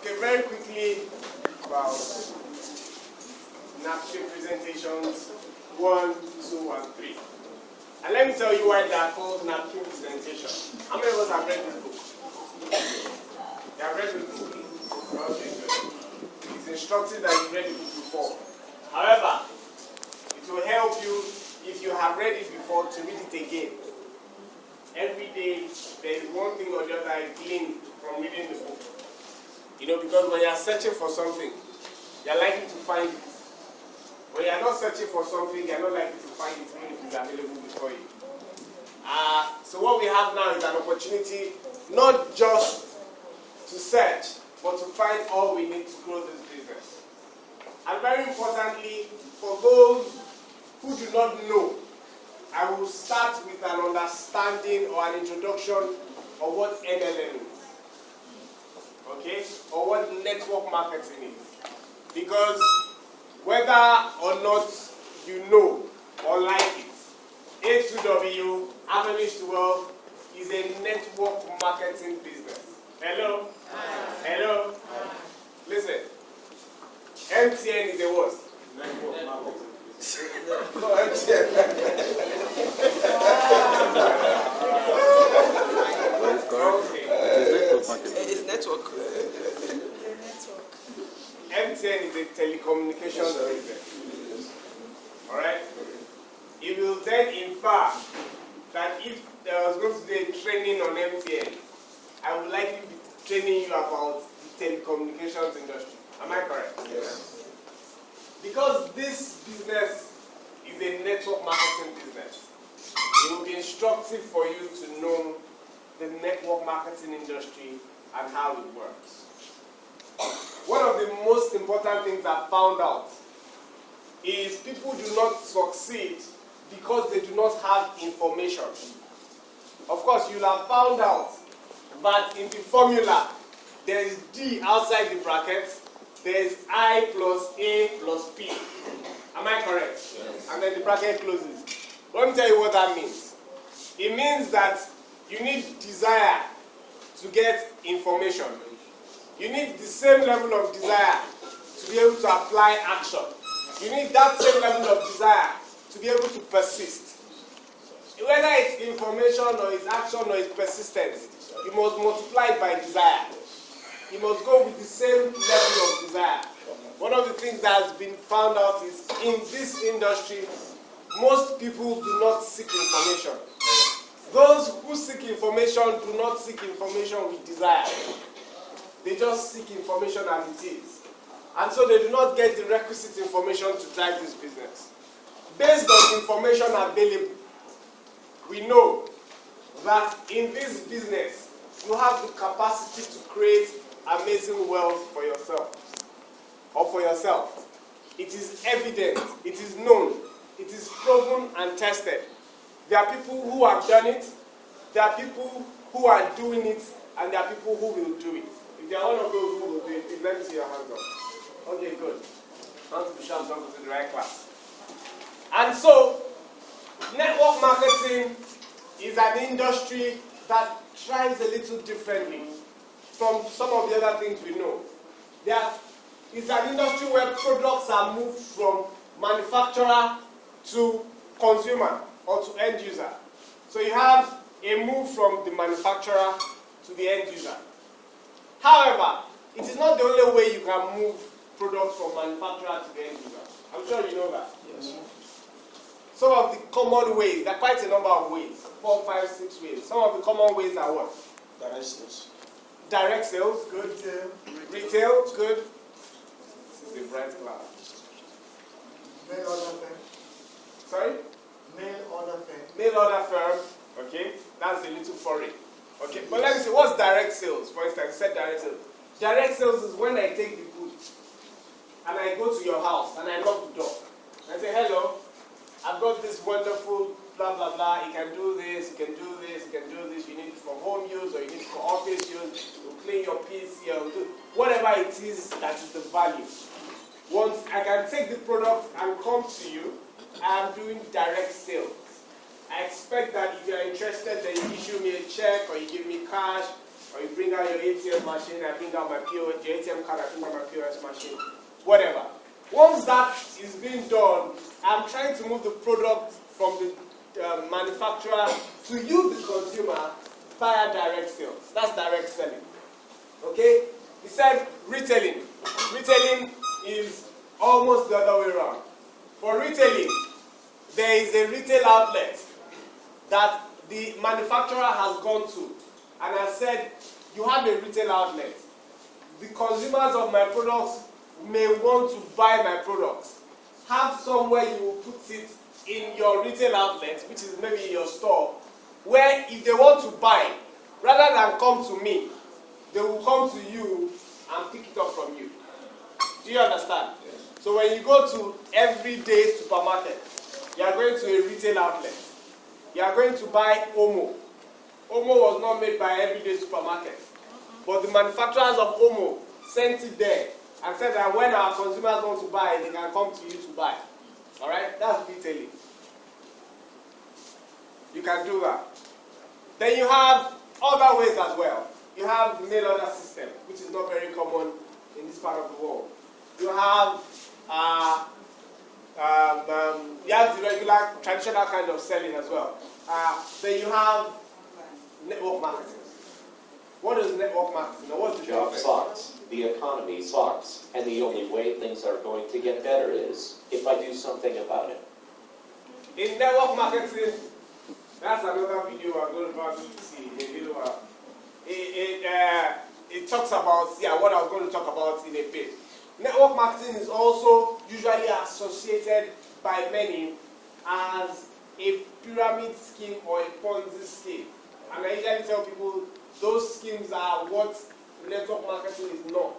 Okay, very quickly about napkin presentations 1, 2, and 3. And let me tell you why they are called napkin presentation. How many of us have read this book? You have read this book? Okay, good. It's instructive that you've read the book before. However, it will help you if you have read it before to read it again. Every day, there is one thing or the other I glean from reading the book. You know, because when you are searching for something, you are likely to find it. When you are not searching for something, you are not likely to find it even if it is available before you. So what we have now is an opportunity not just to search, but to find all we need to grow this business. And very importantly, for those who do not know, I will start with an understanding or an introduction of what MLM is. Okay? Or what network marketing is. Because whether or not you know or like it, A2W, Akanro to Wealth, is a network marketing business. Hello? Hello? Listen. MTN is a what? Network marketing. No, MTN. It is network. MTN is a telecommunications business. Alright? It will then infer that if there was going to be a training on MTN, I would likely be training you about the telecommunications industry. Am I correct? Yes. Because this business is a network marketing business, it will be instructive for you to know the network marketing industry and how it works. One of the most important things I found out is people do not succeed because they do not have information. Of course, you'll have found out that in the formula, there is D outside the brackets, there is I plus A plus P. Am I correct? Yes. And then the bracket closes. Let me tell you what that means. It means that you need desire to get information. You need the same level of desire to be able to apply action. You need that same level of desire to be able to persist. Whether it's information or it's action or it's persistence, you must multiply it by desire. You must go with the same level of desire. One of the things that has been found out is in this industry, most people do not seek information. Those who seek information do not seek information with desire. They just seek information as it is. And so they do not get the requisite information to drive this business. Based on information available, we know that in this business, you have the capacity to create amazing wealth for yourself. Or for yourself. It is evident, it is known, it is proven and tested. There are people who have done it, there are people who are doing it, and there are people who will do it. If you are one of those who will do it, please let me see your hands up. Okay, good. Not to be sure I'm talking to the right class. And so, network marketing is an industry that thrives a little differently from some of the other things we know. It's an industry where products are moved from manufacturer to consumer or to end user. So you have a move from the manufacturer to the end user. However, it is not the only way you can move products from manufacturer to the end user. I'm sure you know that. Yes. Some of the common ways, there are quite a number of ways, 4, 5, 6 ways. Some of the common ways are what? Direct sales. Direct sales, good. Retail, good. This is a bright class. Mail order firm. Sorry? Mail order firm. Mail order firm. Okay, that's a little foreign. Okay, but let me see, what's direct sales? For instance, I said direct sales. Direct sales is when I take the goods and I go to your house and I knock the door. I say, hello, I've got this wonderful blah blah blah, you can do this, you can do this, you can do this, you need it for home use or you need it for office use, you'll clean your PC or do whatever it is that is the value. Once I can take the product and come to you, I am doing direct sales. I expect that if you are interested, then you issue me a check or you give me cash Or you bring out your ATM machine, I bring out my POS, your ATM card, I bring out my POS machine, whatever. Once that is being done, I'm trying to move the product from the manufacturer to you, the consumer, via direct sales. That's direct selling. Okay? He said retailing. Retailing is almost the other way around. For retailing, there is a retail outlet that the manufacturer has gone to and has said, you have a retail outlet. The consumers of my products may want to buy my products. Have somewhere you will put it in your retail outlet, which is maybe your store, where if they want to buy, rather than come to me, they will come to you and pick it up from you. Do you understand? Yes. So when you go to everyday supermarket, you are going to a retail outlet. You are going to buy Omo. Omo was not made by everyday supermarket. But the manufacturers of Omo sent it there and said that when our consumers want to buy, they can come to you to buy. Alright? That's retailing. You can do that. Then you have other ways as well. You have the mail order system, which is not very common in this part of the world. You have the regular, traditional kind of selling as well. Then you have network marketing. What is network marketing? What's the job sucks, the economy sucks, and the only way things are going to get better is if I do something about it. In network marketing, that's another video I'm going to probably see in a little while. It talks about what I was going to talk about in a bit. Network marketing is also usually associated by many as a pyramid scheme or a Ponzi scheme. And I usually tell people those schemes are what network marketing is not.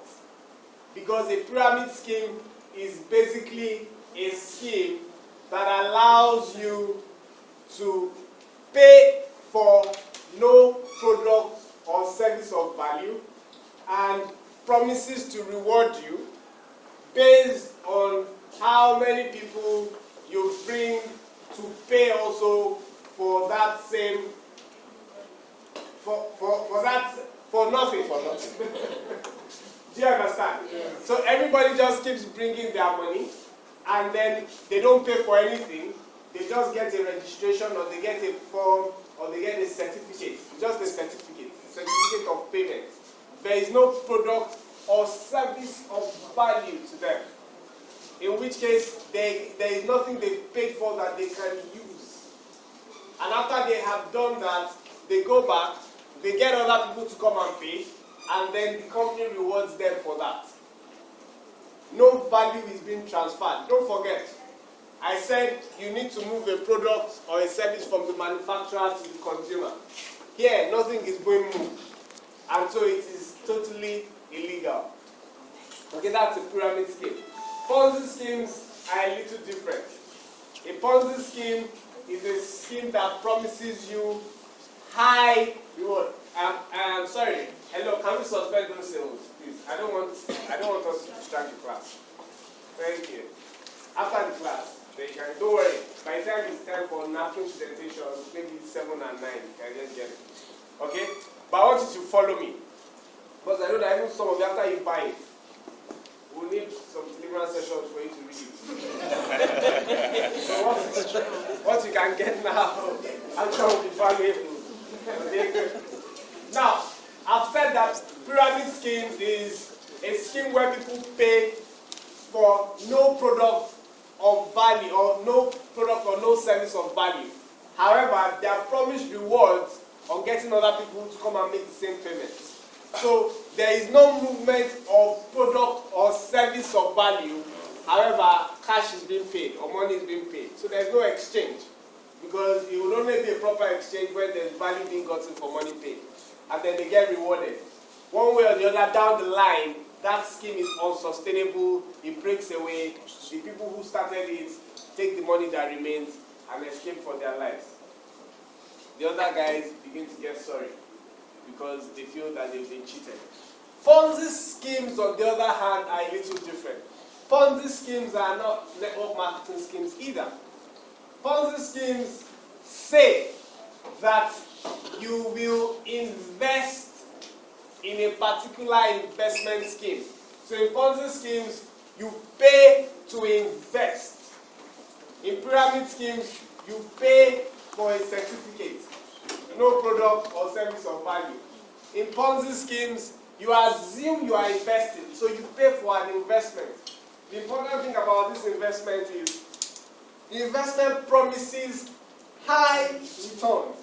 Because a pyramid scheme is basically a scheme that allows you to pay for no product or service of value and promises to reward you based on how many people you bring to pay also for that same for nothing. For nothing. Do you understand? Yeah. So everybody just keeps bringing their money and then they don't pay for anything. They just get a registration or they get a form or they get a certificate. Just a certificate of payment. There is no product or service of value to them. In which case, there is nothing they paid for that they can use. And after they have done that, they go back, they get other people to come and pay, and then the company rewards them for that. No value is being transferred. Don't forget, I said you need to move a product or a service from the manufacturer to the consumer. Here, nothing is being moved. And so it is totally illegal. Okay, that's a pyramid scheme. Ponzi schemes are a little different. A Ponzi scheme is a scheme that promises you high reward. I'm sorry. Hello, can we suspend those sales, please? I don't want us to distract the class. Thank you. After the class, then you can, don't worry. By the time it's time for Napkins presentation, maybe 7 and 9, you can just get it. Okay? But I want you to follow me. Because I know that even some of you, after you buy it, we'll need some deliverance sessions for you to read it. So what you can get now, I'm sure will be valuable. Okay, good. Now, I've said that pyramid scheme is a scheme where people pay for no product of value or no product or no service of value. However, they are promised rewards on getting other people to come and make the same payments. So there is no movement of product or service of value. However, cash is being paid or money is being paid. So there's no exchange because it will only be a proper exchange when there's value being gotten for money paid. And then they get rewarded. One way or the other down the line, that scheme is unsustainable, it breaks away. The people who started it take the money that remains and escape for their lives. The other guys begin to get sorry because they feel that they've been cheated. Ponzi schemes, on the other hand, are a little different. Ponzi schemes are not network marketing schemes either. Ponzi schemes say that you will invest in a particular investment scheme. So in Ponzi schemes, you pay to invest. In pyramid schemes, you pay for a certificate, no product or service of value. In Ponzi schemes, you assume you are investing, so you pay for an investment. The important thing about this investment is the investment promises high returns.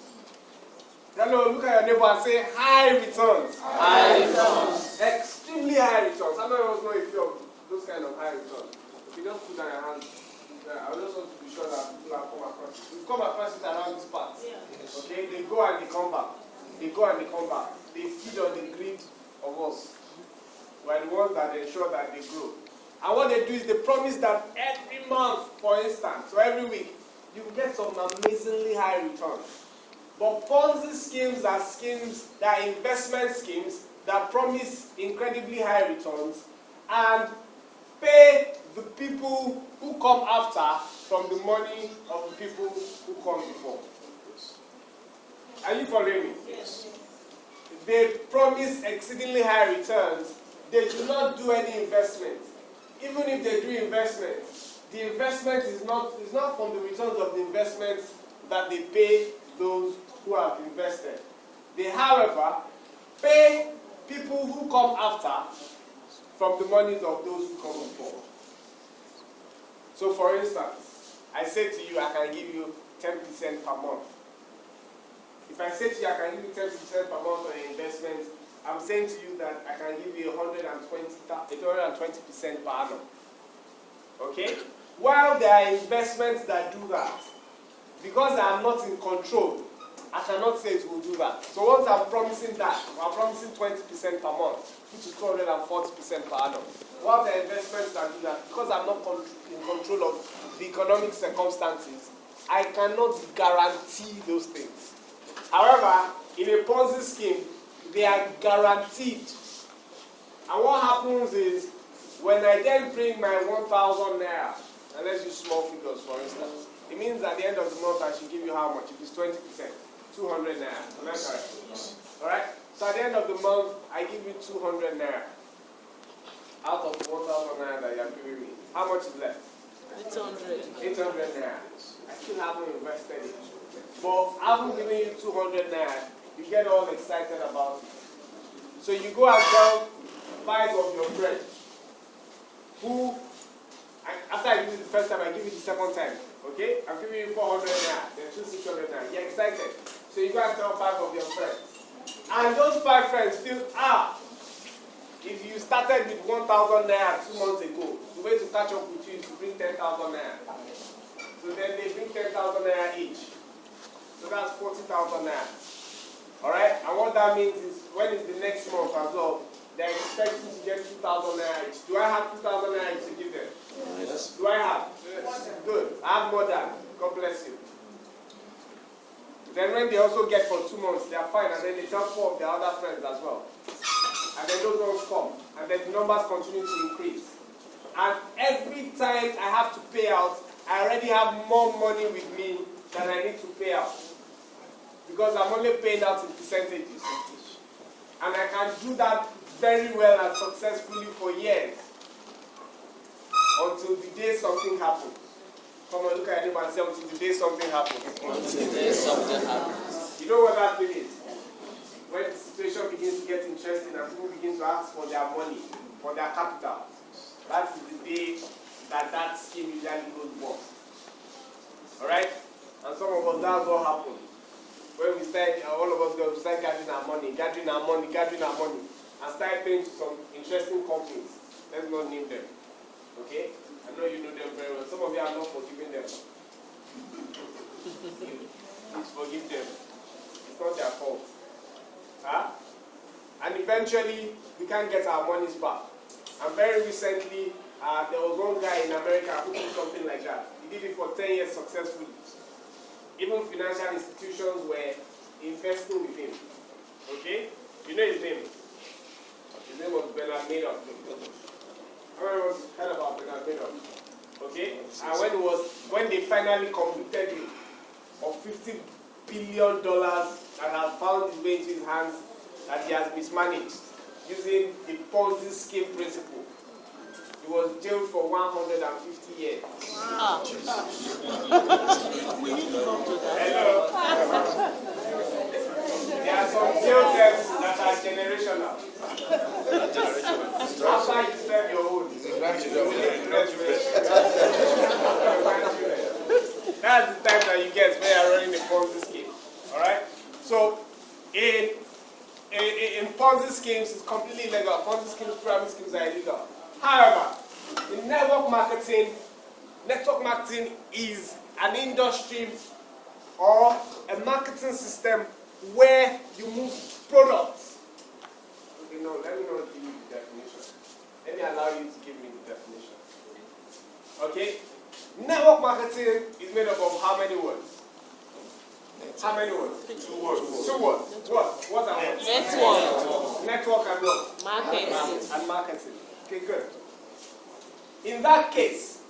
Hello, look at your neighbor and say high returns. High returns. Extremely high returns. How many of us know if you have those kind of high returns? If you just put down your hand, I just want to be sure that people have come across it. We've come across it around this part. Yes. Okay, they go and they come back. They go and they come back. They feed on the greed of us. We're the ones that ensure that they grow. And what they do is they promise that every month, for instance, or every week, you get some amazingly high returns. But Ponzi schemes are investment schemes that promise incredibly high returns and pay the people who come after from the money of the people who come before. Are you following me? Yes. They promise exceedingly high returns. They do not do any investment. Even if they do investment, the investment is not from the returns of the investments that they pay those who have invested. They, however, pay people who come after from the monies of those who come before. So, for instance, I say to you, I can give you 10% per month. If I say to you, I can give you 10% per month on an investment, I'm saying to you that I can give you 120% per annum. Okay? While there are investments that do that, because I am not in control, I cannot say it will do that. So once I'm promising that, I'm promising 20% per month, which is 240% per annum. While there are investments that do that, because I'm not in control of the economic circumstances, I cannot guarantee those things. However, in a Ponzi scheme, they are guaranteed. And what happens is, when I then bring my 1,000 naira, and let's use small figures for instance, it means at the end of the month I should give you how much? If it's 20%, 200 naira. Am I correct? Alright? So at the end of the month, I give you 200 naira. Out of the 1,000 naira that you are giving me, how much is left? 800. 800 naira. I still haven't invested it. But I haven't given you 200 naira. You get all excited about it. So you go and tell 5 of your friends who, after I give you the first time, I give you the second time. Okay? I'm giving you 400 naira, then 600 naira. You're excited. So you go and tell 5 of your friends. And those 5 friends feel, if you started with 1,000 naira 2 months ago, the way to catch up with you is to bring 10,000 naira. So then they bring 10,000 naira each. So that's 40,000 naira. Alright? And what that means is, when it's the next month as well, they're expecting to get 2,000 naira each. Do I have 2,000 naira each to give them? Yes. Do I have? Yes. Good. I have more than. God bless you. Then when they also get for 2 months, they are fine. And then they tell 4 of their other friends as well. And then those ones come. And then the numbers continue to increase. And every time I have to pay out, I already have more money with me than I need to pay out. Because I'm only paying out in percentages. And I can do that very well and successfully for years. Until the day something happens. Come on, look at anyone and say, until the day something happens. Until the day something happens. You know what that thing is? When the situation begins to get interesting and people begin to ask for their money, for their capital. That is the day that scheme usually goes wrong. Alright? And some of us, that's what happened. When we start, all of us go start gathering our money, and start paying to some interesting companies. Let's not name them. Okay? I know you know them very well. Some of you are not forgiving them. Please forgive them. It's not their fault. Huh? And eventually, we can't get our monies back. And very recently, there was one guy in America who did something like that. He did it for 10 years successfully. Even financial institutions were investing with him. Okay? You know his name? His name was Bernard Madoff. Everyone heard about Bernard Madoff. Okay? And when they finally convicted him of $50 billion that had found his way into his hands, that he has mismanaged, using the Ponzi scheme principle. He was jailed for 150 years. Wow. We need to come to that. Hello. There are some jail terms that are generational. After you serve your own, you will leave the rest with your grandchildren. That's the time that you get when you are running a Ponzi scheme. Alright? So, in Ponzi schemes, it's completely illegal. Ponzi schemes, pyramid schemes are illegal. However, in network marketing is an industry or a marketing system where you move products. Okay, no, let me not give you the definition. Let me allow you to give me the definition. Okay? Network marketing is made up of how many words? How many words? 2 words. 2 words. What are words? Network. Network and what? Marketing. And marketing. Okay, good. In that case,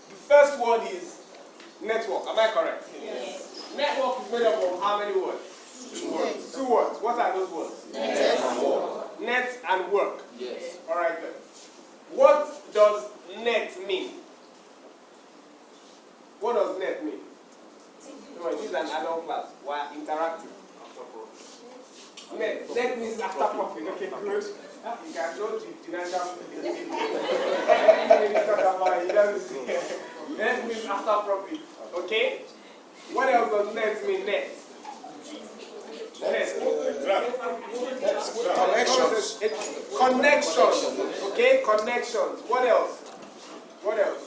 the first word is network. Am I correct? Yes. Network is made up of how many words? 2 words. 2 words. What are those words? Net and work. Yes. Alright, good. What does net mean? What does net mean? No, this is an adult class. We're interactive. Net means after profit. Okay, good. You can know the financial. Net means after profit. Okay? What else does net mean? Net. Connections. Okay, connections. What else? What else?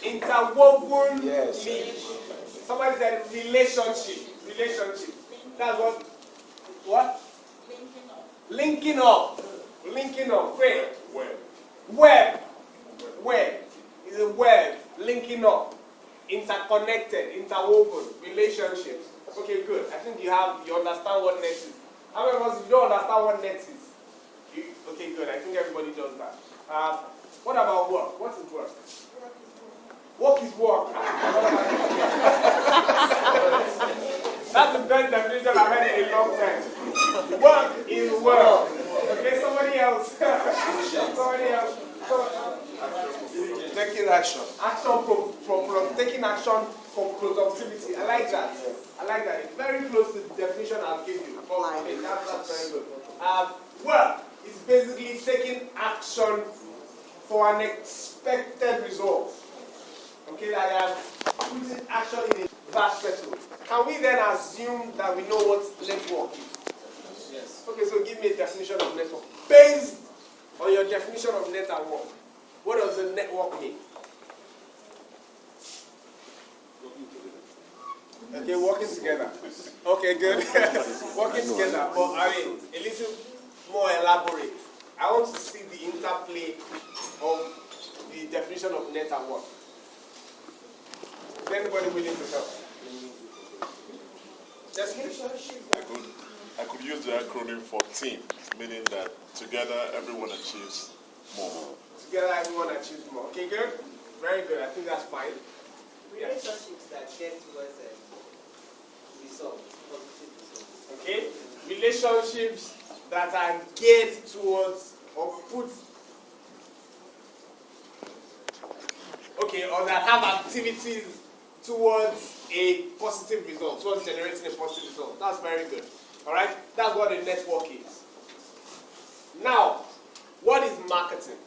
Interwoven link. Somebody said relationship. Relationship. That's what? Linking up. Linking up. Great. Web. Web is a web. Linking up. Interconnected. Interwoven. Relationships. Okay, good. I think you understand what net is. How many of us don't understand what net is? Okay, good. I think everybody does that. What about work? What is work? Work is work. That's the best definition I've heard in a long time. Work is work. Okay, somebody else. Somebody else. Taking action. Taking action for productivity. I like that. I like that. It's very close to the definition I'll give you. Okay, that's very good. Work is basically taking action for an expected result. Okay, like putting action in a vast settle. Can we then assume that we know what network is? Yes. Okay, so give me a definition of network. Based on your definition of net and work, what does the network mean? Okay, working together. Okay, good. Working together, but I mean, a little more elaborate. I want to see the interplay of the definition of net and work. Is anybody willing to help? Just I could use the acronym for team, meaning that together everyone achieves more. Together everyone achieves more. Okay, good. Very good. I think that's fine. Relationships that get towards results, positive results. Okay? Relationships that are geared towards or put. Okay, or that have activities towards a positive result, towards generating a positive result. That's very good. Alright? That's what a network is. Now, what is marketing?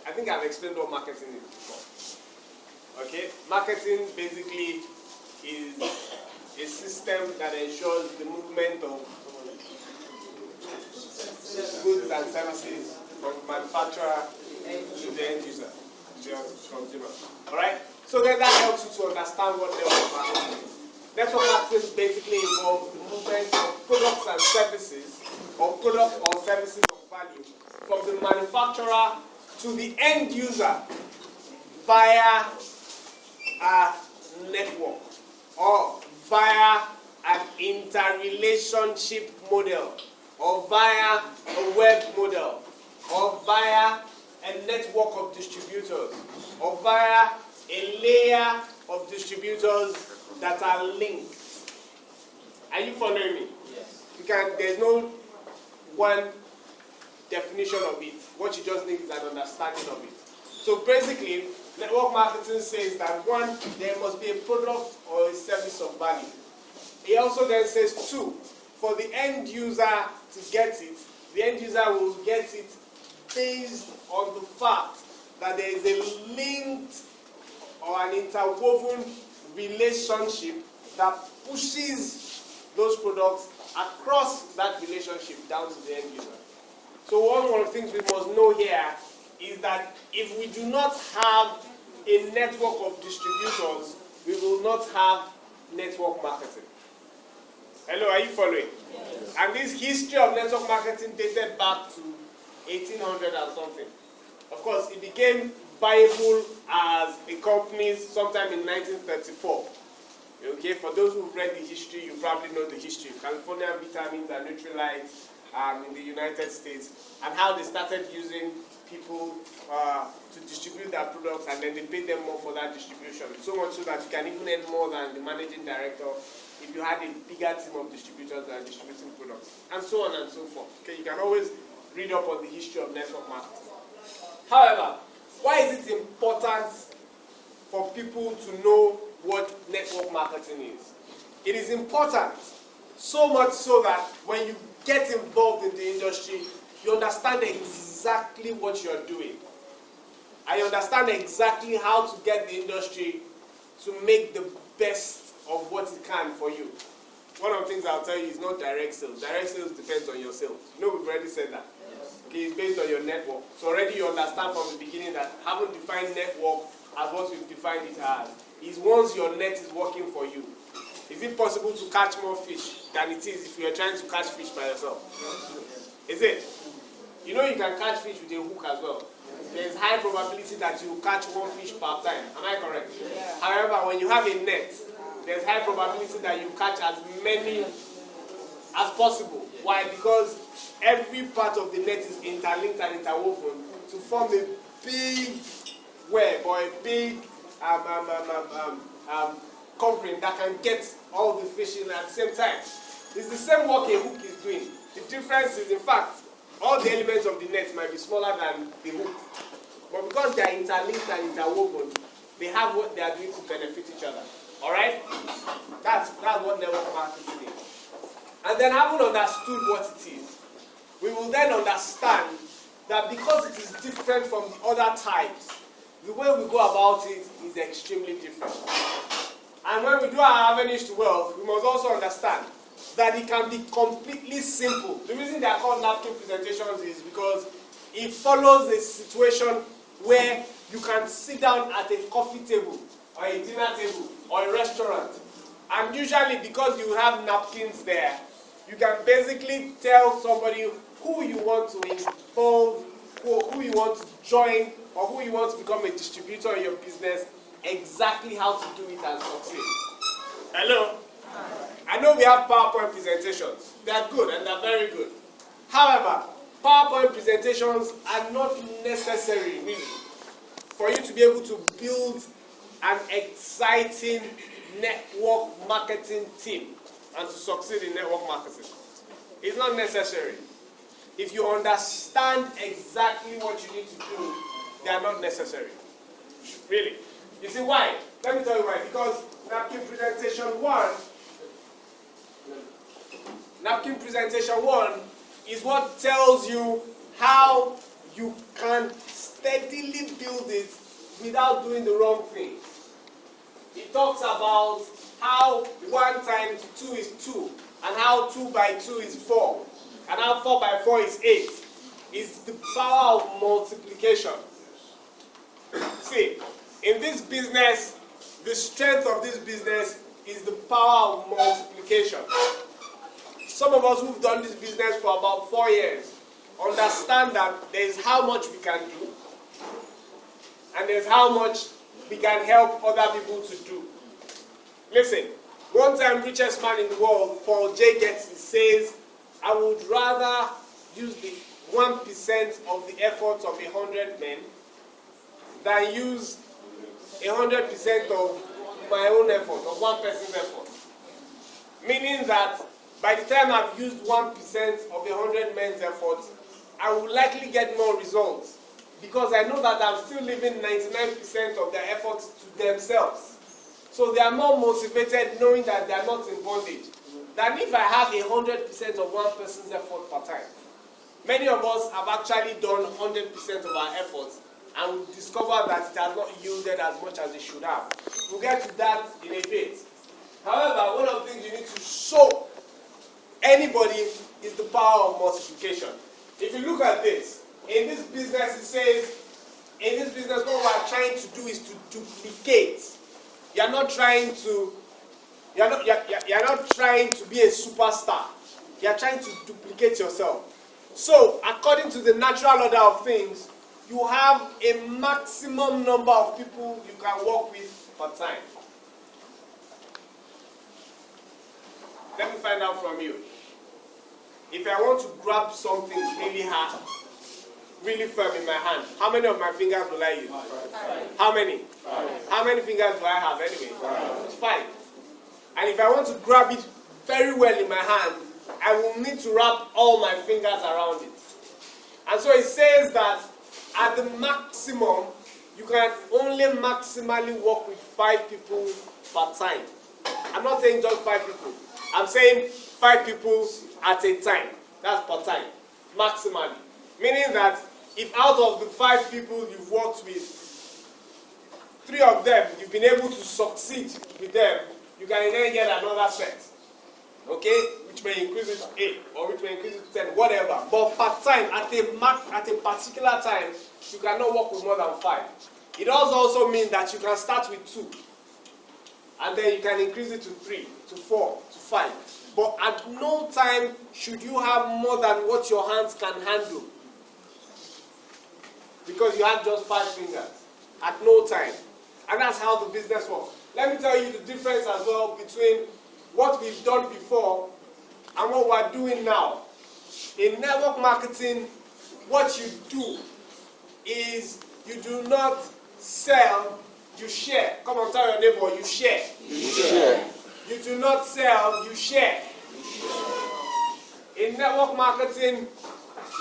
I think I've explained what marketing is before. Okay? Marketing basically is a system that ensures the movement of goods and services from the manufacturer to the end user, to the consumer. Alright? So then that helps you to understand what network marketing is. Network marketing basically involves the movement of products and services, or products or services of value, from the manufacturer to the end user via a network or via an interrelationship model or via a web model or via a network of distributors or via a layer of distributors that are linked. Are you following me? Yes. one definition of it. What you just need is an understanding of it. So basically, network marketing says that one, there must be a product or a service of value. It also then says two, for the end user to get it, the end user will get it based on the fact that there is a linked or an interwoven relationship that pushes those products across that relationship down to the end user. So one of the things we must know here is that if we do not have a network of distributors, we will not have network marketing. Hello, are you following? Yes. And this history of network marketing dated back to 1800 and something. Of course, it became viable as a company sometime in 1934. Okay, for those who've read the history, you probably know the history. California Vitamins and Nutrilites in the United States, and how they started using people to distribute their products, and then they paid them more for that distribution. So much so that you can even earn more than the managing director if you had a bigger team of distributors that are distributing products, and so on and so forth. Okay, you can always read up on the history of network marketing. However, why is it important for people to know what network marketing is? It is important so much so that when you get involved in the industry, you understand exactly what you're doing. I understand exactly how to get the industry to make the best of what it can for you. One of the things I'll tell you is not direct sales. Direct sales depends on your sales. You know, we've already said that. Okay, it's based on your network. So already you understand from the beginning that having defined network as what we've defined it as is once your net is working for you. Is it possible to catch more fish than it is if you are trying to catch fish by yourself? Is it? You know you can catch fish with a hook as well. There's high probability that you will catch one fish per time. Am I correct? Yeah. However, when you have a net, there's high probability that you catch as many as possible. Why? Because every part of the net is interlinked and interwoven to form a big web or a big covering that can get all the fish in at the same time. It's the same work a hook is doing. The difference is, in fact, all the elements of the net might be smaller than the hook. But because they are interlinked and interwoven, they have what they are doing to benefit each other. Alright? That's what network marketing is. And then having understood what it is, we will then understand that because it is different from the other types, the way we go about it is extremely different. And when we do our avenues to wealth, we must also understand that it can be completely simple. The reason they are called napkin presentations is because it follows a situation where you can sit down at a coffee table or a dinner table or a restaurant, and usually because you have napkins there, you can basically tell somebody who you want to involve, who you want to join, or who you want to become a distributor in your business, exactly how to do it and succeed. Hello? I know we have PowerPoint presentations. They are good and they are very good. However, PowerPoint presentations are not necessary, really, for you to be able to build an exciting network marketing team and to succeed in network marketing. It's not necessary. If you understand exactly what you need to do, they are not necessary. Really. You see why? Let me tell you why. Because napkin presentation one is what tells you how you can steadily build it without doing the wrong thing. It talks about how 1 times 2 is 2, and how 2 by 2 is 4, and how 4 by 4 is 8. It's the power of multiplication. See, in this business, the strength of this business is the power of multiplication. Some of us who've done this business for about 4 years understand that there is how much we can do, and there's how much we can help other people to do. Listen, one time richest man in the world, Paul J. Getty, says, I would rather use the 1% of the efforts of 100 men than use 100% of my own effort, of one person's effort. Meaning that by the time I've used 1% of 100 men's effort, I will likely get more results because I know that I'm still leaving 99% of their efforts to themselves. So they are more motivated knowing that they are not in bondage than if I have 100% of one person's effort per time. Many of us have actually done 100% of our efforts and we discover that it has not yielded as much as it should have. We'll get to that in a bit. However, one of the things you need to show anybody is the power of multiplication. If you look at this, in this business it says, in this business what we are trying to do is to duplicate. You're not trying to be a superstar. You're trying to duplicate yourself. So, according to the natural order of things, you have a maximum number of people you can work with per time. Let me find out from you. If I want to grab something really hard, really firm in my hand, how many of my fingers will I use? 5. How many? 5. How many fingers do I have anyway? 5. And if I want to grab it very well in my hand, I will need to wrap all my fingers around it. And so it says that at the maximum, you can only maximally work with 5 people per time. I'm not saying just 5 people. I'm saying 5 people at a time. That's per time, maximally. Meaning that if out of the 5 people you've worked with, 3 of them, you've been able to succeed with them, you can then get another set. Okay? Which may increase it to 8, or which may increase it to 10, whatever. But per time, at a particular time, you cannot work with more than 5. It does also mean that you can start with 2. And then you can increase it to 3, to 4, to 5. But at no time should you have more than what your hands can handle. Because you have just 5 fingers. At no time. And that's how the business works. Let me tell you the difference as well between what we've done before and what we're doing now. In network marketing, what you do is you do not sell, you share. Come on, tell your neighbor, you share. You share. You do not sell, you share. In network marketing,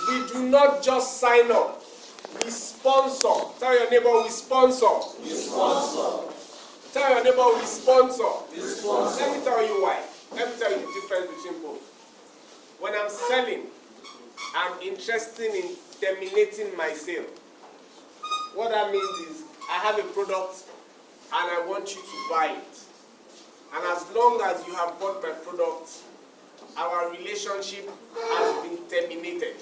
we do not just sign up, we sponsor. Tell your neighbor, we sponsor. We sponsor. Tell your neighbor, we sponsor. We sponsor. Let me tell you why. Let me tell you the difference between both. When I'm selling, I'm interested in terminating my sale. What that means is, I have a product and I want you to buy it. And as long as you have bought my product, our relationship has been terminated.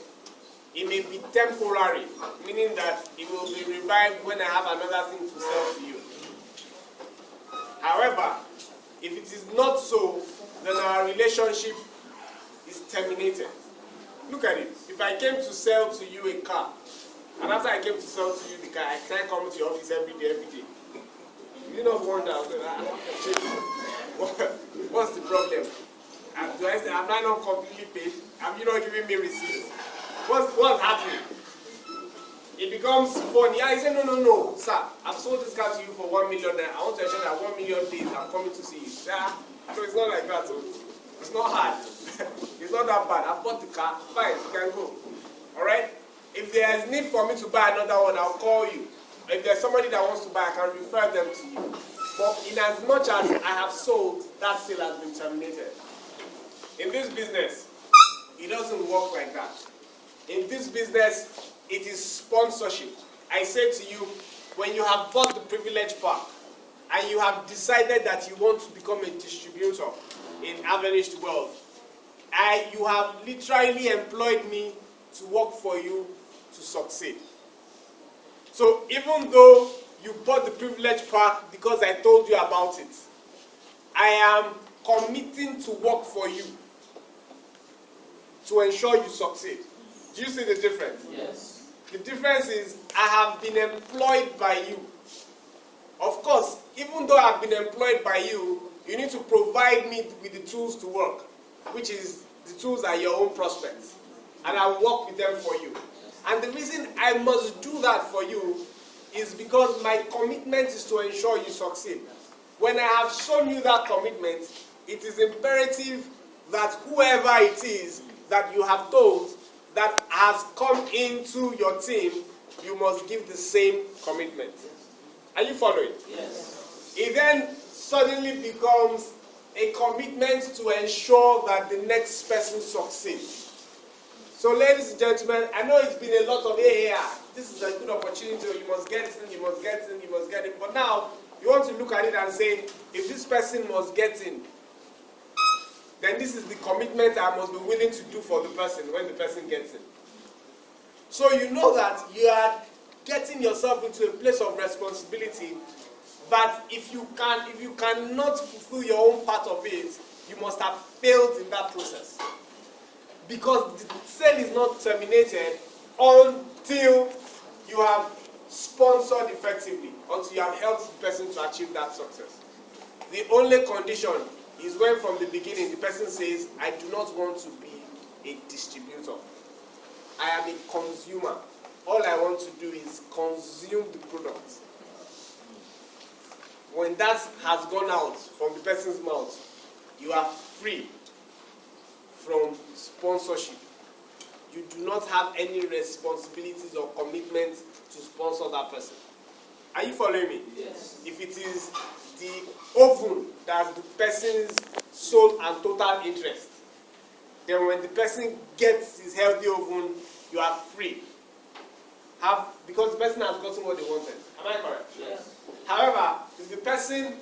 It may be temporary, meaning that it will be revived when I have another thing to sell to you. However, if it is not so, then our relationship is terminated. Look at it. If I came to sell to you a car, and after I came to sell to you the car, I can't come to your office every day. You do not wonder, what's the problem? Am I not completely paid? Have you not given me receipts? What's happening? It becomes funny. I say, no, sir, I've sold this car to you for 1 million. I want to ensure that 1 million days I'm coming to see you. Yeah, so it's not like that. So it's not hard. It's not that bad. I've bought the car. Fine, you can go. All right? If there is need for me to buy another one, I'll call you. If there's somebody that wants to buy, I can refer them to you. But in as much as I have sold, that sale has been terminated. In this business, it doesn't work like that. In this business, it is sponsorship. I say to you, when you have bought the privilege pack and you have decided that you want to become a distributor in Averaged Wealth, you have literally employed me to work for you to succeed. So even though you bought the privilege pack because I told you about it, I am committing to work for you to ensure you succeed. Do you see the difference? Yes. The difference is I have been employed by you. Of course, even though I've been employed by you, you need to provide me with the tools to work, which is the tools are your own prospects. And I will work with them for you. And the reason I must do that for you is because my commitment is to ensure you succeed. When I have shown you that commitment, it is imperative that whoever it is that you have told that has come into your team, you must give the same commitment. Are you following? Yes. It then suddenly becomes a commitment to ensure that the next person succeeds. So ladies and gentlemen, I know it's been a lot of this is a good opportunity, you must get in, you must get in, you must get in. But now, you want to look at it and say, if this person must get in, then this is the commitment I must be willing to do for the person when the person gets in. So you know that you are getting yourself into a place of responsibility, but if you cannot fulfill your own part of it, you must have failed in that process. Because the sale is not terminated until you have sponsored effectively, until you have helped the person to achieve that success. The only condition is when from the beginning the person says, I do not want to be a distributor. I am a consumer. All I want to do is consume the product. When that has gone out from the person's mouth, you are free from sponsorship. You do not have any responsibilities or commitment to sponsor that person. Are you following me? Yes. If it is the oven that's the person's sole and total interest, then when the person gets his healthy oven, you are free. Because the person has gotten what they wanted. Am I correct? Yes. However, if the person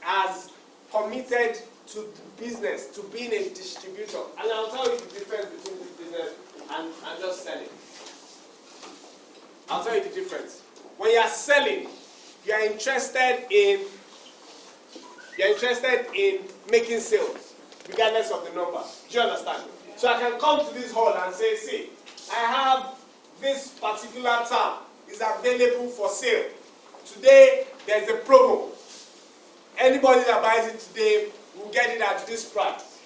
has committed to the business, to being a distributor, and I'll tell you the difference between this business and just selling. I'll tell you the difference. When you are selling, you are interested in making sales, regardless of the number. Do you understand? So I can come to this hall and say, see, I have this particular term is available for sale. Today, there's a promo. Anybody that buys it today will get it at this price.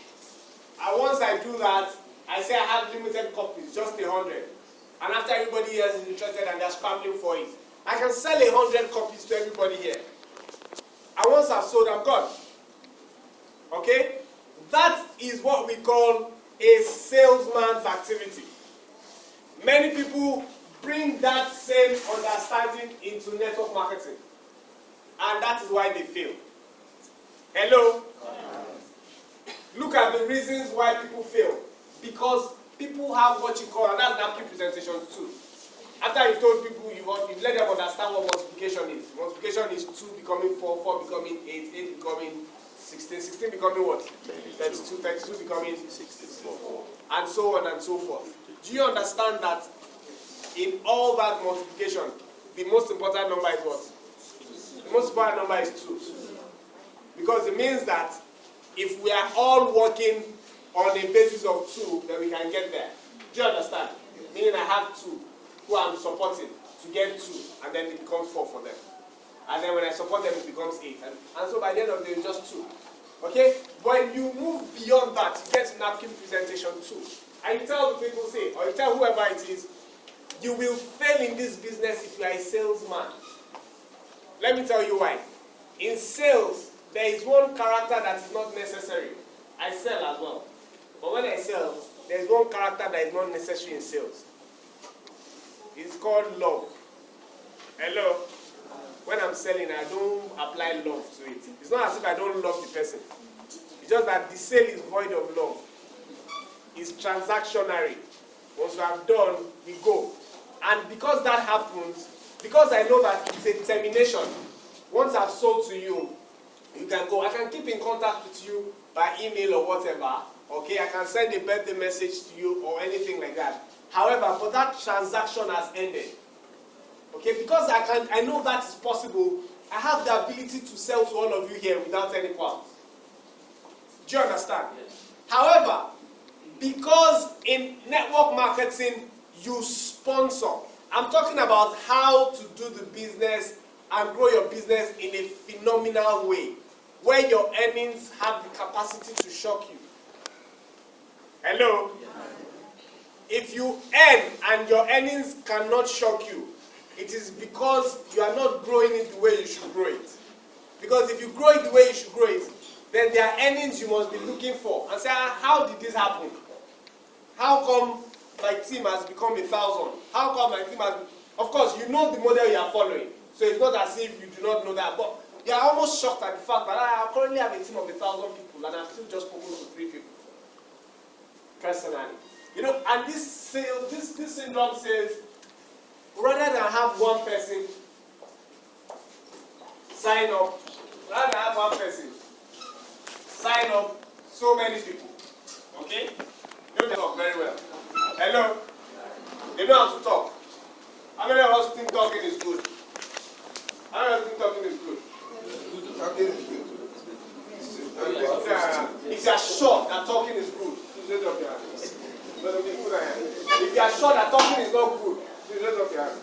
And once I do that, I say I have limited copies, just 100. And after everybody else is interested and they're scrambling for it, I can sell 100 copies to everybody here. And once I've sold, I'm gone. Okay? That is what we call a salesman's activity. Many people bring that same understanding into network marketing. And that is why they fail. Hello? Look at the reasons why people fail. Because people have what you call, and that's napkin presentation too. After you've told people, you've let them understand what multiplication is. Multiplication is 2 becoming 4, 4 becoming 8, 8 becoming 16, 16 becoming what? 32, 32 becoming 64, and so on and so forth. Do you understand that in all that multiplication, the most important number is what? The most important number is 2. Because it means that if we are all working on a basis of 2, then we can get there. Do you understand? Meaning I have 2 who I'm supporting to get 2, and then it becomes 4 for them. And then when I support them, it becomes 8. And so by the end of the day, it's just 2. Okay? When you move beyond that, you get to napkin presentation 2. And you tell the people, say, or you tell whoever it is, you will fail in this business if you are a salesman. Let me tell you why. In sales, there is one character that is not necessary. I sell as well. But when I sell, there is one character that is not necessary in sales. It's called love. Hello? When I'm selling, I don't apply love to it. It's not as if I don't love the person. It's just that the sale is void of love. It's transactionary. Once you have done, we go. And because that happens, because I know that it's a termination, once I've sold to you, you can go. I can keep in contact with you by email or whatever. Okay, I can send a birthday message to you or anything like that. However, but that transaction has ended. Okay, because I know that is possible, I have the ability to sell to all of you here without any qualms. Do you understand? Yes. However, because in network marketing, you sponsor. I'm talking about how to do the business and grow your business in a phenomenal way, where your earnings have the capacity to shock you. Hello? If you earn and your earnings cannot shock you, it is because you are not growing it the way you should grow it. Because if you grow it the way you should grow it, then there are earnings you must be looking for and say, how did this happen? How come my team has become 1,000? How come my team has Of course, you know the model you are following. So it's not as if you do not know that. But you are almost shocked at the fact that I currently have a team of 1,000 people and I've still just spoken to 3 people. Personally. You know, and this syndrome says, rather than have one person sign up, rather than have one person sign up so many people. Okay? You know they talk very well. Hello? They know how to talk. How many of us think talking is good? How many of us think talking is good? Talking is good. If you are sure that talking is good, please raise up your hand. If you are sure that talking is not good, please raise up your hand.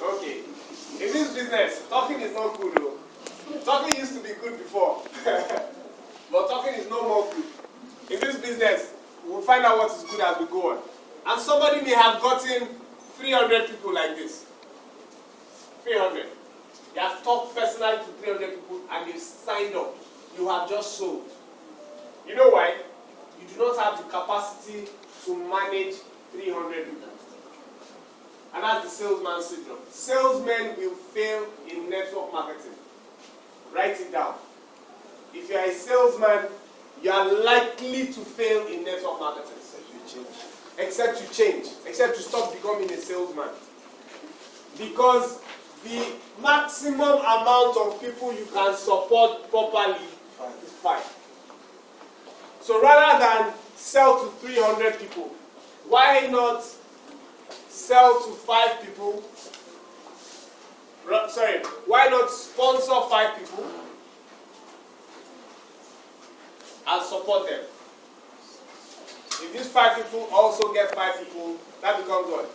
Okay. In this business, talking is not good though. Talking used to be good before. But talking is no more good. In this business, we'll find out what is good as we go on. And somebody may have gotten 300 people like this. 300. You have talked personally to 300 people and they've signed up. You have just sold. You know why? You do not have the capacity to manage 300 people. And that's the salesman syndrome. Salesmen will fail in network marketing. Write it down. If you are a salesman, you are likely to fail in network marketing. Except you change. Except you stop becoming a salesman. Because the maximum amount of people you can support properly is 5. So rather than sell to 300 people, why not sell to 5 people? Sorry, why not sponsor 5 people and support them? If these 5 people also get 5 people, that becomes what?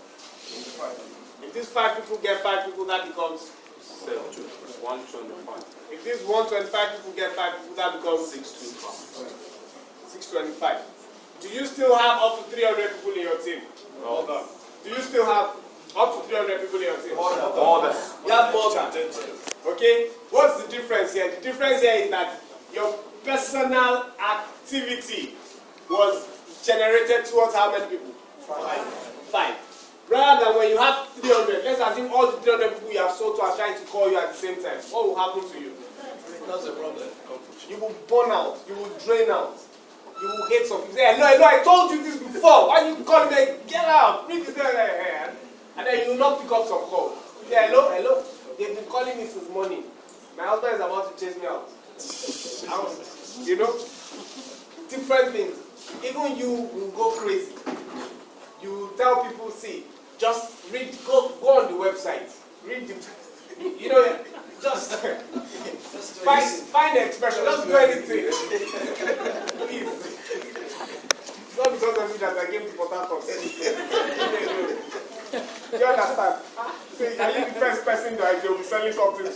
If these 5 people get 5 people, that becomes 125. If these 125 people get 5 people, that becomes 625. Do you still have up to 300 people in your team? No. Do you still have up to 300 people in your team? More than. You have more than. Okay? What's the difference here? The difference here is that your personal activity was generated towards how many people? 5. Rather than when you have 300, let's assume all the 300 people you have sold to are trying to call you at the same time. What will happen to you? That's a problem. You will burn out. You will drain out. You will hate some people. Say, hello, I told you this before. Why you calling me? Get out. Bring this there. And then you will not pick up some calls. Say, hello. They've been calling me since morning. My husband is about to chase me out. You know? Different things. Even you will go crazy. You will tell people, see, just read, go on the website. Read the, you know, just find the expression. Just do anything. Please. It's not because of me that I came to Port Harcourt. You understand? So are you the first person that you'll be selling something to?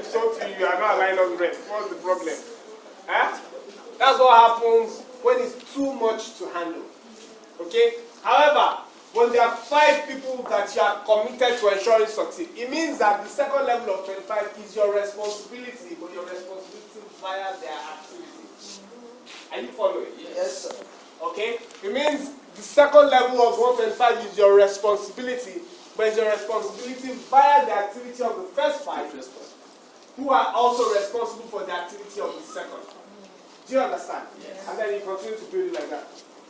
So to you are not aligned on rent. What's the problem? Huh? That's what happens when it's too much to handle. Okay? However, when there are 5 people that you are committed to ensuring succeed, it means that the second level of 25 is your responsibility, but your responsibility via their activity. Are you following? Yes, sir. Okay? It means the second level of 125 is your responsibility, but it's your responsibility via the activity of the first 5, who are also responsible for the activity of the second. Do you understand? Yes. And then you continue to build it like that.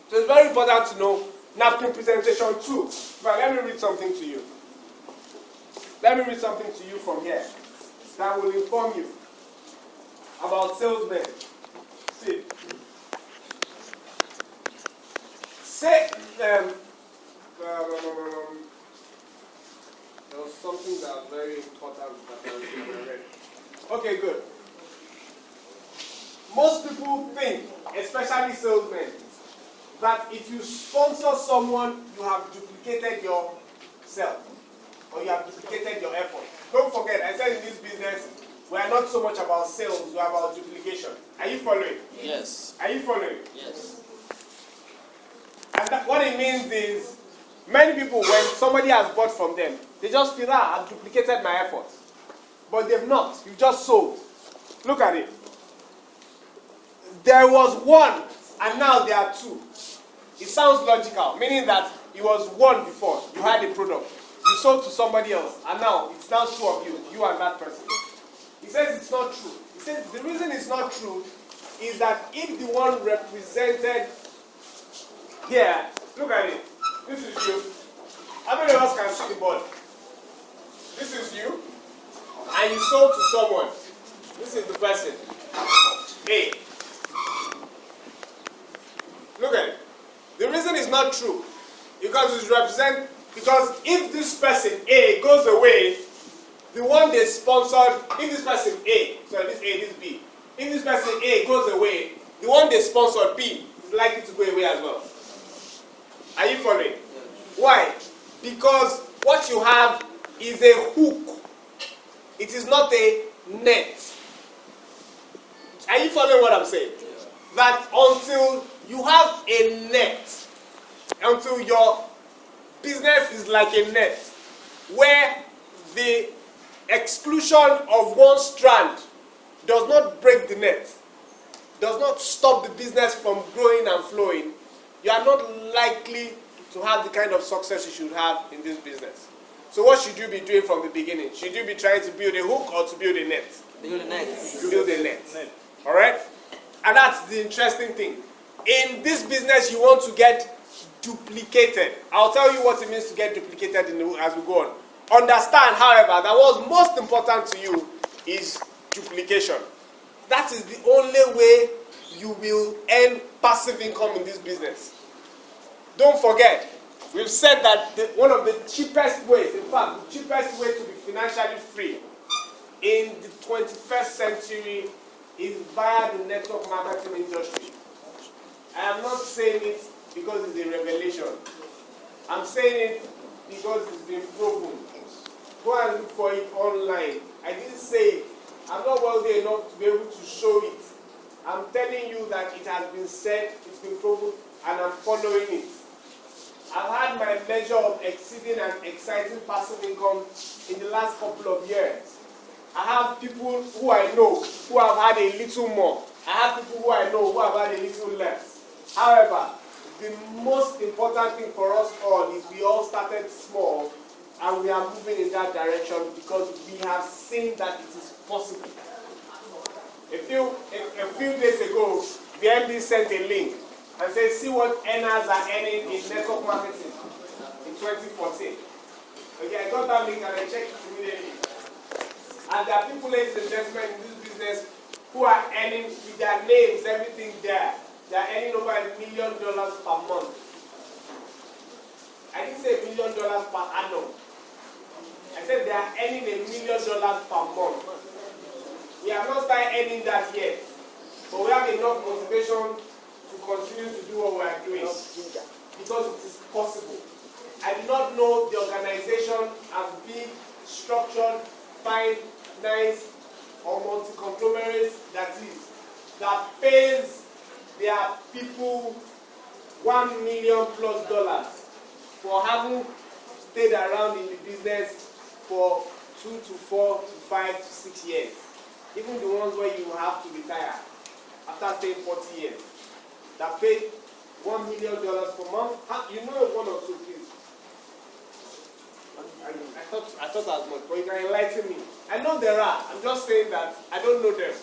So it's very important to know napkin presentation too. But let me read something to you. Let me read something to you from here that will inform you about salesmen. See. Say, there was something that was very important that I read. Okay, good. Most people think, especially salesmen, that if you sponsor someone, you have duplicated yourself, or you have duplicated your effort. Don't forget, I said in this business, we are not so much about sales, we are about duplication. Are you following? Yes. Are you following? Yes. And what it means is, many people, when somebody has bought from them, they just feel, I've duplicated my effort. but they've not. You've just sold. Look at it. There was one, and now there are two. It sounds logical, meaning that it was one before. You had a product. You sold to somebody else, and now it's now two of you, you and that person. He says it's not true. He says the reason it's not true is that if the one represented here, look at it. This is you. How many of us can see the board? This is you, and you sold to someone. This is the person. A. Look at it. The reason it's not true because because if this person A goes away, the one they sponsored, if this person A, sorry, this A, this B, if this person A goes away, the one they sponsored B is likely to go away as well. Are you following? Why? Because what you have is a hook. It is not a net. Are you following what I'm saying? That until you have a net, until your business is like a net, where the exclusion of one strand does not break the net, does not stop the business from growing and flowing, you are not likely to have the kind of success you should have in this business. So what should you be doing from the beginning? Should you be trying to build a hook or to build a net? Build a net. Build a net. Alright? And that's the interesting thing. In this business, you want to get duplicated. I'll tell you what it means to get duplicated as we go on. Understand, however, that what's most important to you is duplication. That is the only way you will earn passive income in this business. Don't forget, we've said that one of the cheapest ways, in fact, the cheapest way to be financially free in the 21st century is via the network marketing industry. I am not saying it because it's a revelation. I'm saying it because it's been proven. Go and look for it online. I didn't say it. I'm not wealthy enough to be able to show it. I'm telling you that it has been said, it's been proven, and I'm following it. I've had my measure of exceeding and exciting passive income in the last couple of years. I have people who I know who have had a little more. I have people who I know who have had a little less. However, the most important thing for us all is we all started small and we are moving in that direction because we have seen that it is possible. A few days ago, the MD sent a link and said, see what earners are earning in network marketing in 2014. Okay, I got that link and I checked it immediately. And there are people, ladies and gentlemen, in this business who are earning, with their names, everything there, they are earning over $1 million per month. I didn't say $1 million per annum. I said they are earning $1 million per month. We have not started earning that yet, but we have enough motivation to continue to do what we are doing because it is possible. I do not know the organization as big, structured, fine, nice, or multi-conglomerate that pays their people $1 million plus for having stayed around in the business for 2 to 4 to 5 to 6 years. Even the ones where you have to retire after staying 40 years. That paid $1 million per month. You know one or two, please. I thought as much, but you can enlighten me. I know there are. I'm just saying that I don't know them.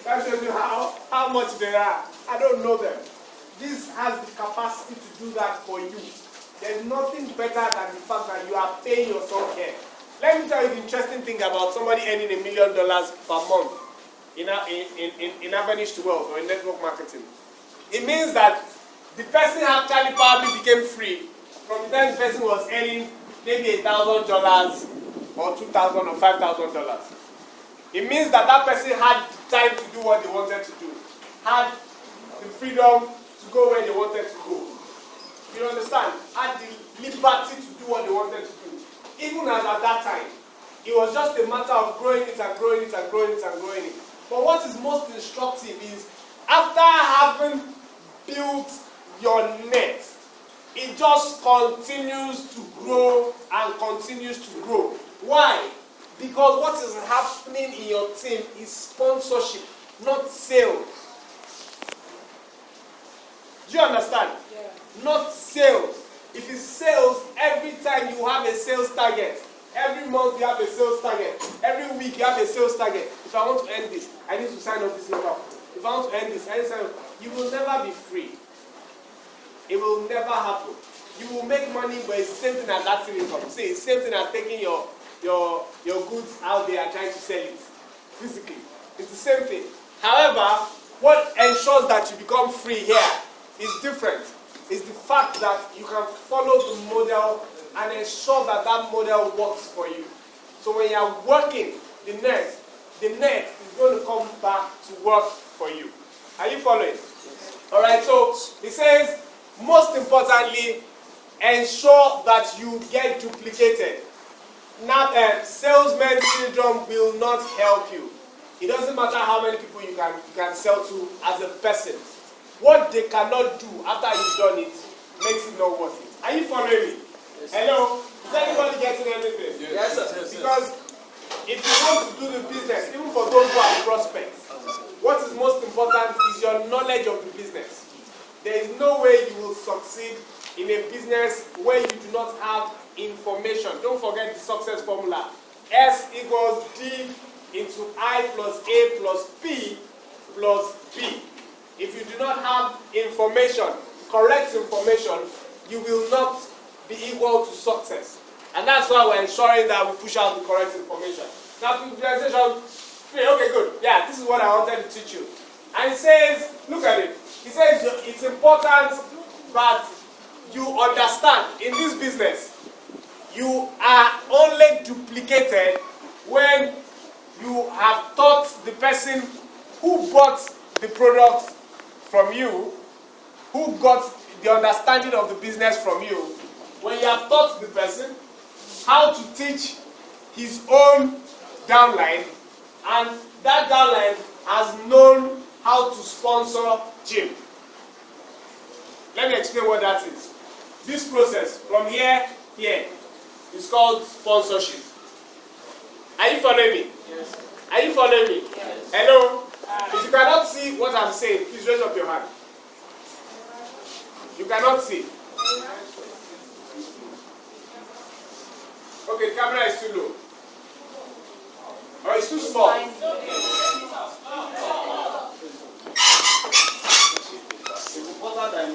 That shows you how much there are. I don't know them. This has the capacity to do that for you. There's nothing better than the fact that you are paying yourself here. Let me tell you the interesting thing about somebody earning $1 million per month in Avenue to Wealth or in network marketing. It means that the person actually probably became free from the time the person was earning maybe $1,000 or $2,000 or $5,000. It means that that person had the time to do what they wanted to do, had the freedom to go where they wanted to go. You understand? Had the liberty to do what they wanted to do. Even as at that time, it was just a matter of growing it and growing it and growing it and growing it. But what is most instructive is after having built your net, it just continues to grow and continues to grow. Why? Because what is happening in your team is sponsorship, not sales. Do you understand? Yeah. Not sales. If it's sales, every time you have a sales target, every month you have a sales target, every week you have a sales target. If I want to end this, I need to sign up this number. If I want to end this, I need to sign up. You will never be free. It will never happen. You will make money, but it's the same thing as active income. See, it's the same thing as taking your goods out there and trying to sell it physically. It's the same thing. However, what ensures that you become free here is different. It's the fact that you can follow the model and ensure that that model works for you. So when you are working, the net is going to come back to work for you. Are you following? Yes. All right. So it says, most importantly, ensure that you get duplicated. Now, salesman syndrome will not help you. It doesn't matter how many people you can sell to as a person. What they cannot do after you've done it makes it not worth it. Are you following me? Yes. Hello? Is anybody getting anything? Yes, sir. Yes, because if you want to do the business, even for those who are prospects, what is most important is your knowledge of the business. There is no way you will succeed in a business where you do not have information. Don't forget the success formula. S equals D into I plus A plus P plus B. If you do not have information, correct information, you will not be equal to success. And that's why we're ensuring that we push out the correct information. Now, visualization, okay, good. Yeah, this is what I wanted to teach you. And it says, look at it. It says it's important that you understand in this business, you are only duplicated when you have taught the person who bought the product from you, who got the understanding of the business from you, when you have taught the person how to teach his own downline, and that downline has known how to sponsor Jim. Let me explain what that is. This process from here is called sponsorship. Are you following me? Yes. Are you following me? Yes. Hello? If you cannot see what I'm saying, please raise up your hand. You cannot see. Okay, the camera is too low. Or it's too small. It's important that